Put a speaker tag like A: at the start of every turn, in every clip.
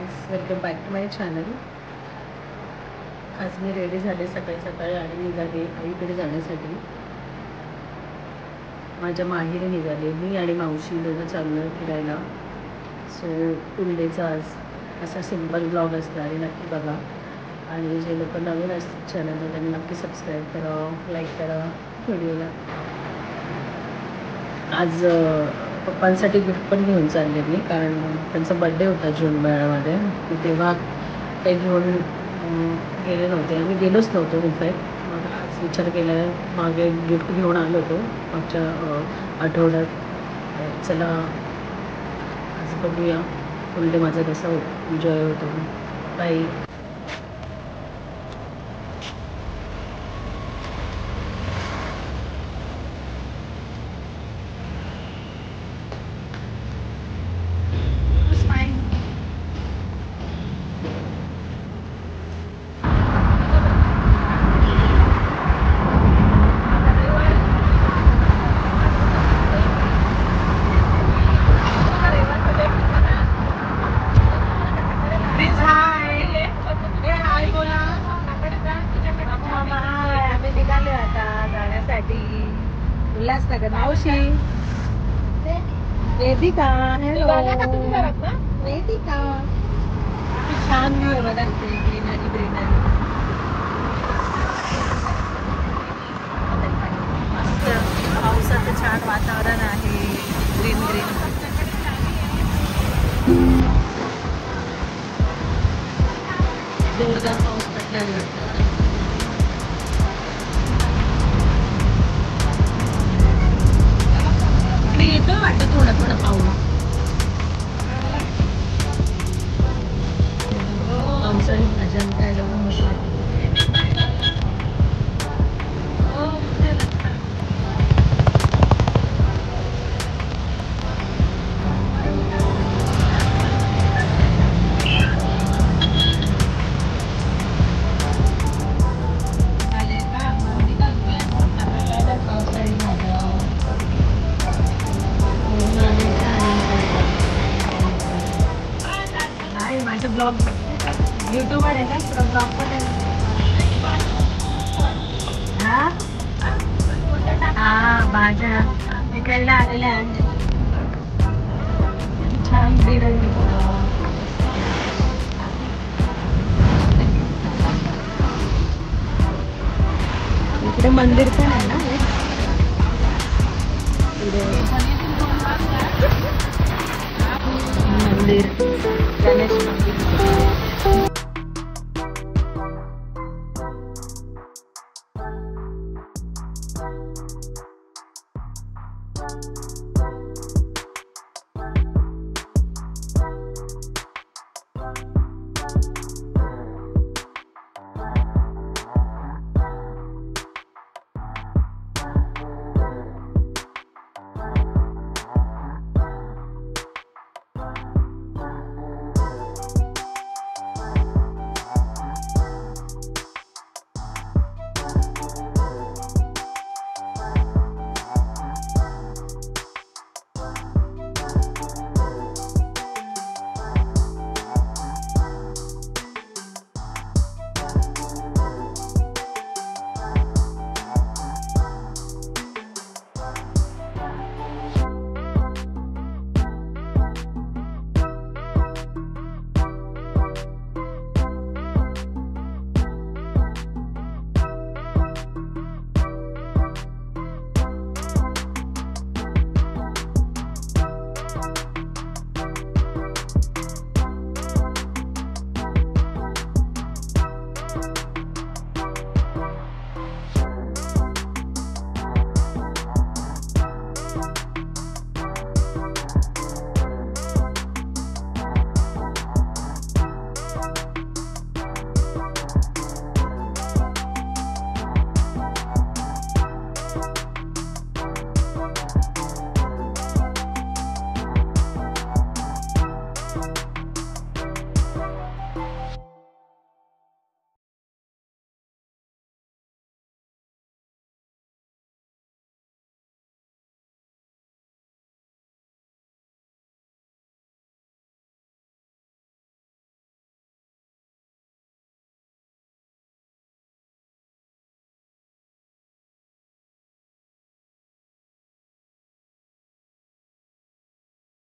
A: Guys, welcome back to my channel. आज मी ready झाले सकाळी सकाळी आणि निघाले आईकडे जाण्यासाठी. माझ्या माहेरी निघाले मी आणि मावशी दोघं चाललो फिरायला. सो टुंडेचा आज असा सिम्पल ब्लॉग असणार आहे, नक्की बघा. आणि जे लोक नवीन असतील चॅनलला त्यांनी नक्की सबस्क्राईब करा, लाईक करा व्हिडिओला. आज पप्पांसाठी गिफ्ट पण घेऊन चालले मी, कारण त्यांचा बड्डे होता जून महिन्यामध्ये. तेव्हा काही घेऊन गेले नव्हते आणि गेलोच नव्हतो इनफॅक्ट. मग आज विचार केला, मागे गिफ्ट घेऊन आलो होतो मागच्या आठवड्यात. चला आज बघूया फुल माझा कसा एन्जॉय होतो. बाय. उल्हासनगर मावशी वेदिका, हॅलो वेदिका. छान व्ह्यू आहे बघा, ग्रीनरी ग्रीनरी. मस्त पावसाचं छान वातावरण आहे, ग्रीन ग्रीन. जोरदार पाऊस पडला. येतो वाटतं थोडा थोडा पाऊस. पावसाळी भाज्या खायला मस्त वाटतं. माझं ब्लॉग यूट्यूबवर आहे ना, थोडं ब्लॉग पण आहे. हा भाज्या विकायला आलेल्या आहेत. छान ग्रीनरी. इकडे मंदिर पण आहे ना, मंदिर गणेश मंदिर.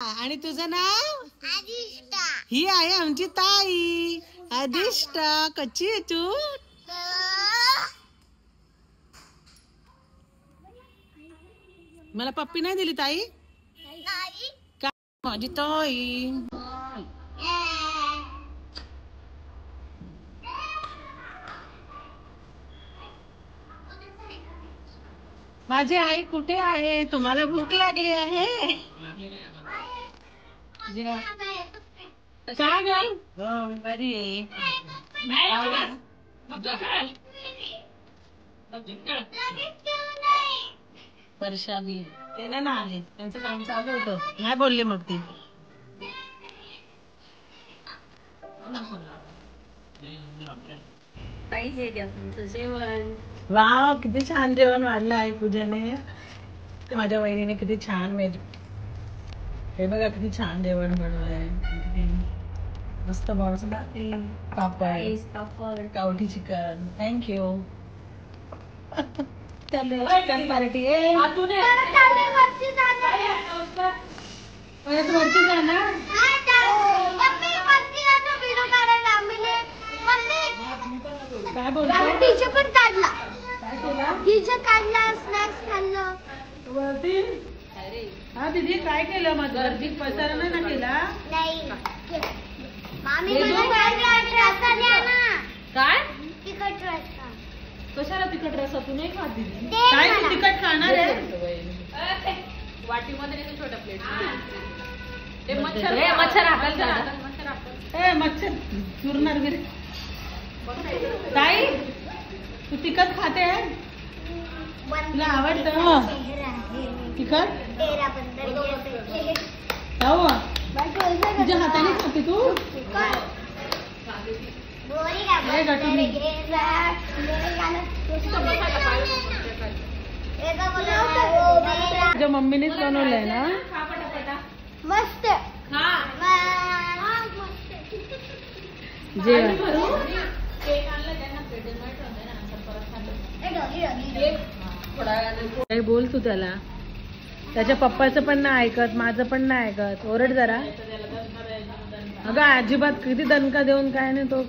A: आणि तुझं नाव? ही आहे आमची ताई अधिष्ठा. कच्ची आहे तू? मला पप्पी नाही दिली ताई? का माझी ताई. माझी आई कुठे आहे? तुम्हाला भूक लागली आहे? काय ग? बरी परेशानी ते नाही ना आले. त्यांचं काम चालू होतं. नाही बोलले मग ती. जेवण. वाव, किती छान जेवण वाढलं आहे पूजेने. माझ्या वहिनीने किती छान हे बघा किती छान जेवण बनवलंय. मस्त पापड, गावठी चिकन. थँक्यू. चिकन पार्टी वरती जाणार. काय बोलतो? टीचर पण काढला. काय केला? टीचर काढला. स्नॅक्स खाल्लं वरती. हा दीदी काय केलं? मग वरती पसारा नाही ना केला? नाही. मामी रस्सा द्या ना. काय? तिखट रस्सा. कशाला तिखट रस्सा? तू नाही खात दीदी? काय तू तिखट खाणार आहे? वाटीमध्ये नाही, छोट्या प्लेट. ते मच्छर चुरणार वगैरे. ताई तू तिखट खाते? तुला आवडतं तिखट? तुझ्या हाताने खाते तू? तुझ्या मम्मीनेच बनवलंय ना? मस्त. काय बोल तू त्याला? त्याच्या पप्पाचं पण नाही ऐकत, माझं पण नाही ऐकत. ओरड जरा. अगं अजिबात किती दणका देऊन काय नाही. तो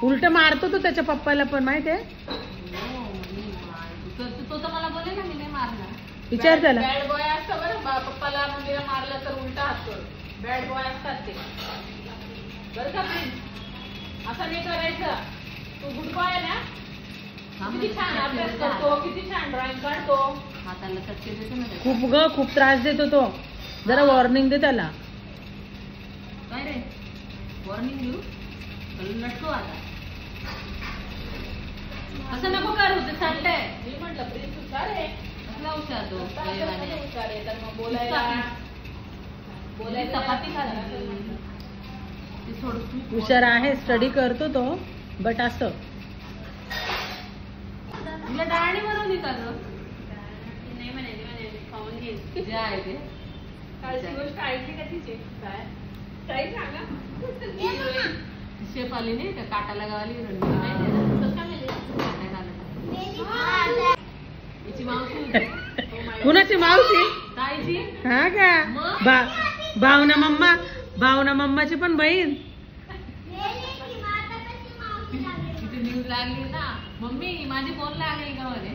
A: उलट मारतो तो त्याच्या पप्पाला पण, माहितीये? तो तर मला बोले ना मी नाही मारणार. विचार त्याला. बॅड बॉय असतं बरं. पप्पाला मुलीला मारलं तर उलटा असतो. बॅड बॉय असतात ते बरं का. असं नाही करायचं. तू गुड बॉय ना. किती छान अभ्यास करतो, किती छान ड्रॉइंग काढतो. हाताला चटके देतो ना. खूप ग खूप त्रास देतो तो. जरा वॉर्निंग दे त्याला. काय रे वॉर्निंग देऊ? लटको आता. असं नको करू. ते सांगताय. मी म्हटलं प्लीज हुशार आहे. कसला हुशार तो? हुशार आहे तर मग बोलायला चपाती खाली. हुशार आहे, स्टडी करतो तो. बट असं तुला डाळी बनवली का ग? नाही म्हणायची खाऊन घे जे आहे ते. कालची गोष्ट ऐकली का तिची? काय सांगा. शेप आली नाही का काटाला गावाली. कुणाची मावशी? ताईची. हा का? भावना मम्माची पण बहीण. न्यूज लागली ना. मम्मी माझी फोन लागेल का म्हणे.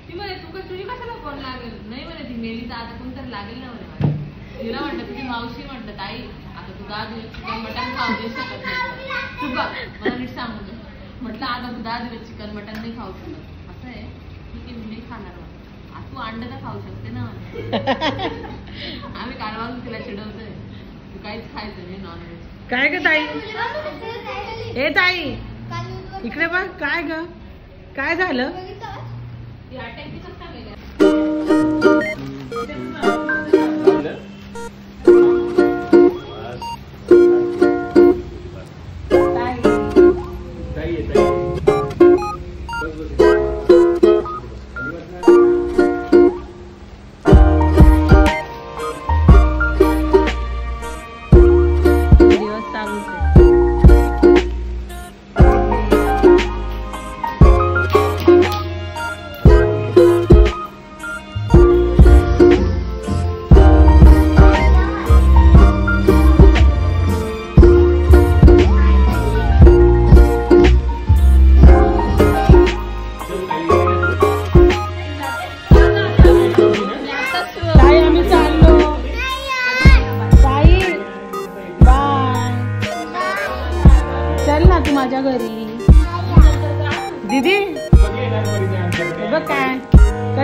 A: ती म्हणे तुझी कशाला फोन लागेल? नाही म्हणे ती मेली तर आता कोणतरी लागेल ना म्हणे. तिला म्हटलं तुझी मावशी. म्हटलं ताई आता तू 10 दिवस चिकन मटन खाऊ देऊ शकत नाही. तू बघ मला नीट सांगू दे. म्हटलं आता तू 10 दिवस चिकन मटन नाही खाऊ शकत. असं आहे. ठीक आहे मी नाही खाणार. तू अंड तर खाऊ शकते ना. आम्ही कालवारून तिला चिडवतोय तू काहीच खायचं नाही नॉनव्हेज. काय ग ताई? ए ताई इकडे बघ. काय ग काय झालं?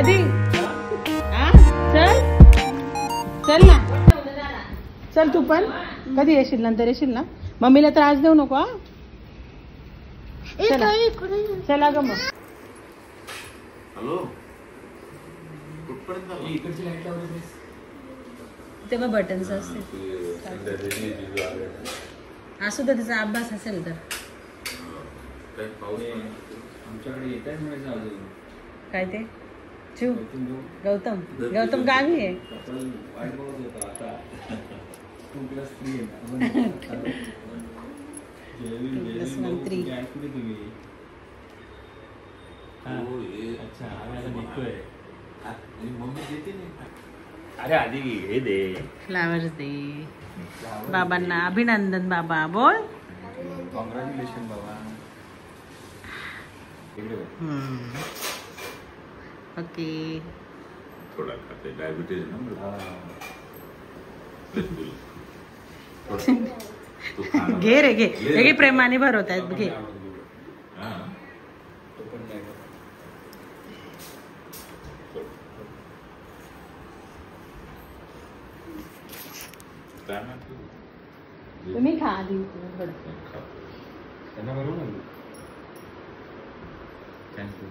A: आधी हा चल चल ना, चल तू पण. कधी येशील? नंतर येशील ना. मम्मीला त्रास देऊ नको. चला चला ग मग. तेव्हा बटन्स असते. असू तर तिचा अभ्यास असेल तर. काय ते चिव गौतम गौतम गावी आहे. मंत्री
B: अरे आधी हे दे,
A: फ्लावर्स दे बाबांना. अभिनंदन बाबा बोल.
B: कॉंग्रॅच्युलेशन बाबा.
A: ओके.
B: थोडा खाते, डायबिटीज ना.
A: घे रे घे घे, प्रेमाने भरवत आहेत घे. तुम्ही खा आधी.
B: त्यांना बरोबर. थँक्यू.